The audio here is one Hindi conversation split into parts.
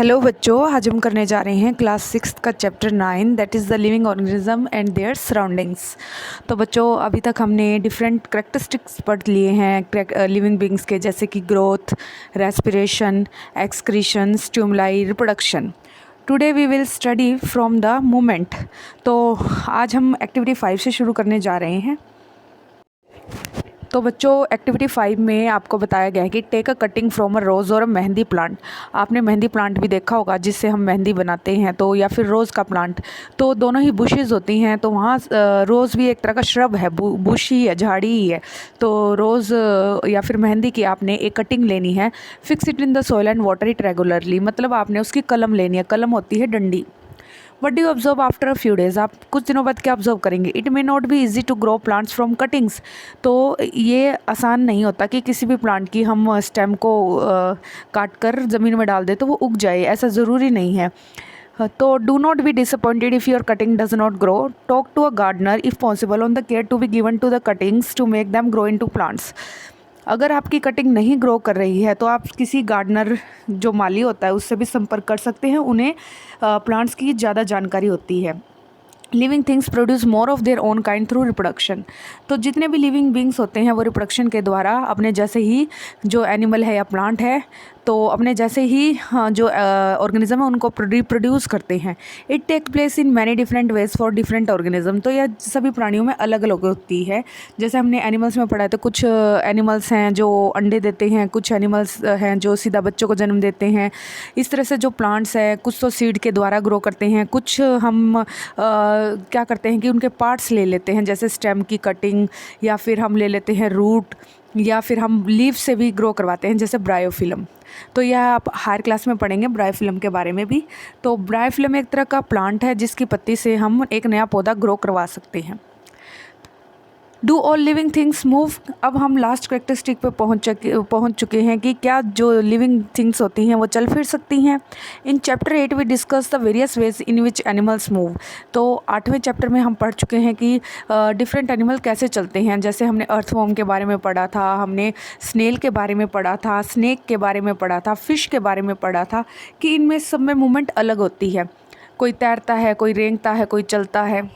हेलो बच्चों, आज हम करने जा रहे हैं क्लास 6 का chapter 9 that is the living organism and there surroundings. तो बच्चों, अभी तक हमने डिफरेंट करेक्टरिस्टिक्स पढ़ लिए हैं लिविंग बींग्स के, जैसे कि growth, respiration, excretion, stimuli, reproduction. Today we will study from the movement. तो आज हम एक्टिविटी 5 से शुरू करने जा रहे हैं। तो बच्चों, एक्टिविटी 5 में आपको बताया गया है कि take a cutting from a rose और अ मेहंदी प्लांट। आपने मेहंदी प्लांट भी देखा होगा जिससे हम मेहंदी बनाते हैं, तो या फिर रोज़ का प्लांट, तो दोनों ही बुशेस होती हैं। तो वहाँ रोज़ भी एक तरह का श्रब है, बुश ही है, झाड़ी ही है। तो रोज़ या फिर मेहंदी की आपने एक कटिंग लेनी है, fix it in the soil and water it regularly. मतलब आपने उसकी कलम लेनी है, कलम होती है डंडी। What do observe after a few days, आप कुछ दिनों बाद क्या ऑब्जर्व करेंगे? It may not be easy to grow plants from cuttings. तो ये आसान नहीं होता कि किसी भी प्लांट की हम स्टेम को काट कर ज़मीन में डाल दें तो वो उग जाए, ऐसा ज़रूरी नहीं है। तो do not be disappointed if your cutting does not grow. Talk to a gardener if possible on the care to be given to the cuttings to make them grow into plants. अगर आपकी कटिंग नहीं ग्रो कर रही है तो आप किसी गार्डनर जो माली होता है उससे भी संपर्क कर सकते हैं, उन्हें प्लांट्स की ज़्यादा जानकारी होती है। Living things produce more of their own kind through reproduction. तो जितने भी लिविंग बींग्स होते हैं वो रिप्रोडक्शन के द्वारा अपने जैसे ही, जो एनिमल है या प्लांट है, तो अपने जैसे ही जो ऑर्गेनिज्म है उनको रिप्रोड्यूस करते हैं। It take place in many different ways for different organism. तो यह सभी प्राणियों में अलग अलग होती है। जैसे हमने एनिमल्स में पढ़ा है, तो कुछ एनिमल्स हैं जो अंडे देते हैं, कुछ एनिमल्स हैं जो सीधा बच्चों को जन्म देते हैं। इस तरह से जो प्लांट्स हैं, कुछ तो सीड के द्वारा ग्रो करते हैं, कुछ हम क्या करते हैं कि उनके पार्ट्स ले लेते हैं, जैसे स्टेम की कटिंग, या फिर हम ले लेते हैं रूट, या फिर हम लीव से भी ग्रो करवाते हैं, जैसे ब्रायोफिलम। तो यह आप हायर क्लास में पढ़ेंगे ब्रायोफिलम के बारे में भी। तो ब्रायोफिलम एक तरह का प्लांट है जिसकी पत्ती से हम एक नया पौधा ग्रो करवा सकते हैं। Do all living things move. अब हम लास्ट करेक्टरिस्टिक पे पहुंच चुके हैं कि क्या जो लिविंग थिंग्स होती हैं वो चल फिर सकती हैं। In chapter 8 we discuss the various ways in which animals move. तो 8वें चैप्टर में हम पढ़ चुके हैं कि डिफरेंट एनिमल कैसे चलते हैं। जैसे हमने अर्थवॉर्म के बारे में पढ़ा था, हमने स्नेल के बारे में पढ़ा था, स्नेक के बारे में पढ़ा था, फिश के बारे में पढ़ा था कि इनमें सब में मूवमेंट अलग होती है। कोई तैरता है, कोई रेंगता है, कोई चलता है।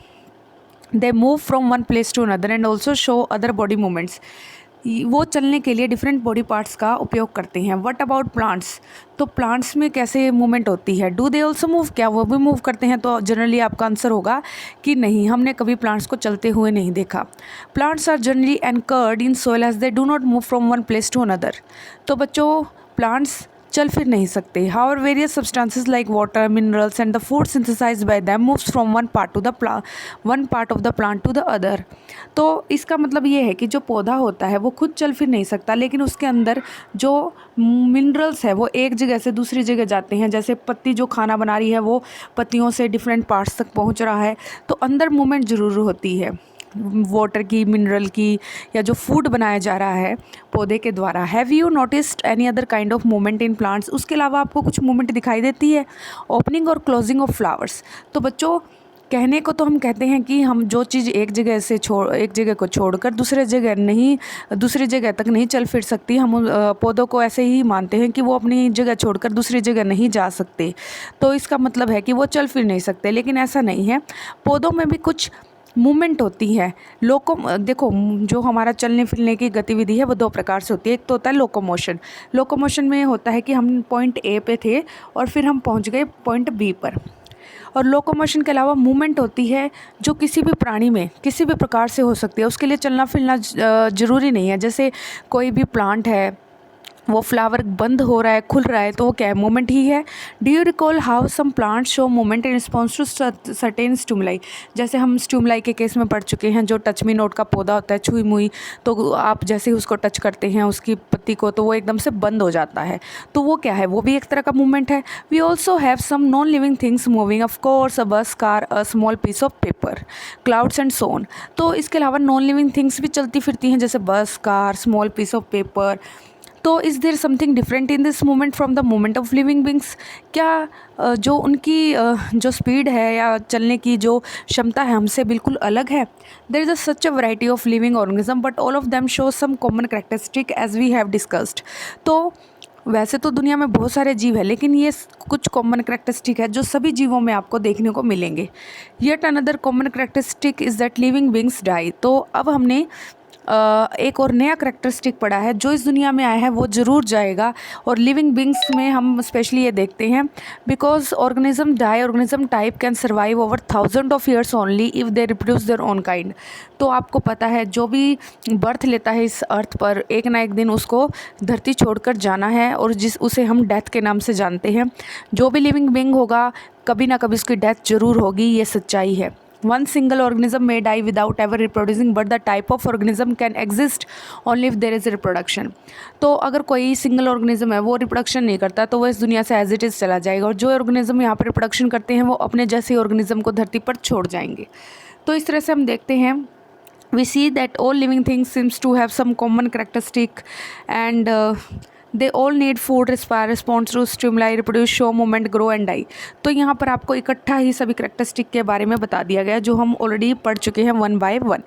They move from one place to another and also show other body movements. वो चलने के लिए डिफरेंट बॉडी पार्ट्स का उपयोग करते हैं। What about plants. तो प्लांट्स में कैसे मूवमेंट होती है? डू दे ऑल्सो मूव, क्या वो भी मूव करते हैं? तो जनरली आपका आंसर होगा कि नहीं, हमने कभी प्लांट्स को चलते हुए नहीं देखा। Plants are generally anchored in soil as they do not move from one place to another. तो बच्चों, प्लांट्स चल फिर नहीं सकते। However various substances like water, minerals and the food synthesized by them moves from one part of the plant to the other. तो इसका मतलब ये है कि जो पौधा होता है वो खुद चल फिर नहीं सकता, लेकिन उसके अंदर जो मिनरल्स है वो एक जगह से दूसरी जगह जाते हैं। जैसे पत्ती जो खाना बना रही है वो पत्तियों से डिफरेंट पार्ट्स तक पहुंच रहा है, तो अंदर मूवमेंट ज़रूर होती है, वाटर की, मिनरल की, या जो फूड बनाया जा रहा है पौधे के द्वारा। Have you noticed any other kind of movement in plants? उसके अलावा आपको कुछ मूवमेंट दिखाई देती है? ओपनिंग और क्लोजिंग ऑफ फ्लावर्स। तो बच्चों, कहने को तो हम कहते हैं कि हम जो चीज़ एक जगह को छोड़कर दूसरी जगह तक नहीं चल फिर सकती, हम पौधों को ऐसे ही मानते हैं कि वो अपनी जगह छोड़कर दूसरी जगह नहीं जा सकते। तो इसका मतलब है कि वो चल फिर नहीं सकते, लेकिन ऐसा नहीं है। पौधों में भी कुछ मूवमेंट होती है। देखो, जो हमारा चलने फिरने की गतिविधि है वो दो प्रकार से होती है। एक तो होता है लोकोमोशन। लोकोमोशन में होता है कि हम पॉइंट ए पे थे और फिर हम पहुंच गए पॉइंट बी पर। और लोकोमोशन के अलावा मूवमेंट होती है जो किसी भी प्राणी में किसी भी प्रकार से हो सकती है। उसके लिए चलना फिरना ज़रूरी नहीं है। जैसे कोई भी प्लांट है, वो फ्लावर बंद हो रहा है, खुल रहा है, तो वो क्या है? मूवमेंट ही है। Do you recall how some plants show movement in response to certain stimuli. जैसे हम स्टिमुलाई के केस में पढ़ चुके हैं, जो टच मी नोट का पौधा होता है, छुई मुई, तो आप जैसे ही उसको टच करते हैं उसकी पत्ती को, तो वो एकदम से बंद हो जाता है। तो वो क्या है? वो भी एक तरह का मूवमेंट है। We also have some non living things moving, of course a bus, car, a small piece of paper, clouds and sun. तो इसके अलावा नॉन लिविंग थिंग्स भी चलती फिरती हैं, जैसे bus, car, small piece of paper. तो is there something different in this movement from the movement of living beings? क्या जो उनकी जो स्पीड है या चलने की जो क्षमता है हमसे बिल्कुल अलग है? There is such a variety of living organism but all of them show some common characteristic as we have discussed. तो वैसे तो दुनिया में बहुत सारे जीव है, लेकिन ये कुछ कॉमन करैक्टरिस्टिक है जो सभी जीवों में आपको देखने को मिलेंगे। Yet another common characteristic is that living beings die. तो अब हमने एक और नया करैक्टरिस्टिक पढ़ा है, जो इस दुनिया में आया है वो ज़रूर जाएगा। और लिविंग बींग्स में हम स्पेशली ये देखते हैं, because organism die, organism type can survive over thousand of years only if they reproduce their own kind. तो आपको पता है जो भी बर्थ लेता है इस अर्थ पर, एक ना एक दिन उसको धरती छोड़कर जाना है, और उसे हम डेथ के नाम से जानते हैं। जो भी लिविंग बींग होगा कभी ना कभी उसकी डेथ ज़रूर होगी, ये सच्चाई है। One single organism may die without ever reproducing, but the type of organism can exist only if there is reproduction. तो अगर कोई सिंगल ऑर्गेनिज्म है वो रिप्रोडक्शन नहीं करता तो वो इस दुनिया से एज इट इज़ चला जाएगा, और जो ऑर्गेनिज्म यहाँ पर रिप्रोडक्शन करते हैं वो अपने जैसे ऑर्गेनिज्म को धरती पर छोड़ जाएंगे। तो इस तरह से हम देखते हैं, we see that all living things seems to have some common characteristic, and they all need food, respire, response to stimuli, reproduce, show, movement, grow and die. तो यहाँ पर आपको इकट्ठा ही सभी करेक्टरिस्टिक के बारे में बता दिया गया जो हम ऑलरेडी पढ़ चुके हैं one by one.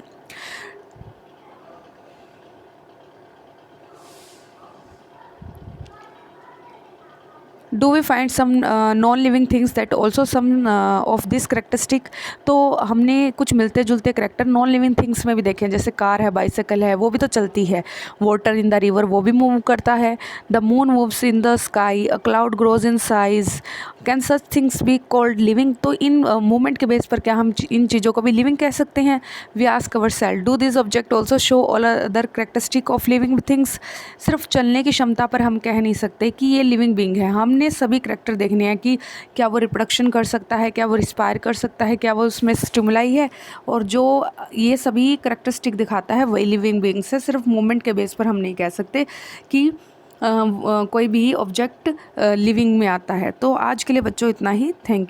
Do we find some non living things that also some of this characteristic. तो हमने कुछ मिलते जुलते करेक्टर नॉन लिविंग थिंग्स में भी देखे हैं, जैसे कार है, बाइसाइकिल है, वो भी तो चलती है। वाटर इन द रिवर, वो भी मूव करता है। The moon moves in the sky, a cloud grows in size, can such things be called living. तो इन मूवमेंट के बेस पर क्या हम इन चीज़ों को भी लिविंग कह सकते हैं? We ask ourself, do this object also show all other characteristic of living things. सिर्फ चलने की क्षमता पर हम कह नहीं सकते कि ये लिविंग बींग है, हमने सभी करैक्टर देखने हैं कि क्या वो रिप्रोडक्शन कर सकता है, क्या वो रिस्पायर कर सकता है, क्या वो उसमें स्टिमुलाई है, और जो ये सभी करैक्टरिस्टिक दिखाता है वही लिविंग बींग्स है। सिर्फ मूवमेंट के बेस पर हम नहीं कह सकते कि कोई भी ऑब्जेक्ट लिविंग में आता है। तो आज के लिए बच्चों इतना ही। Thank you.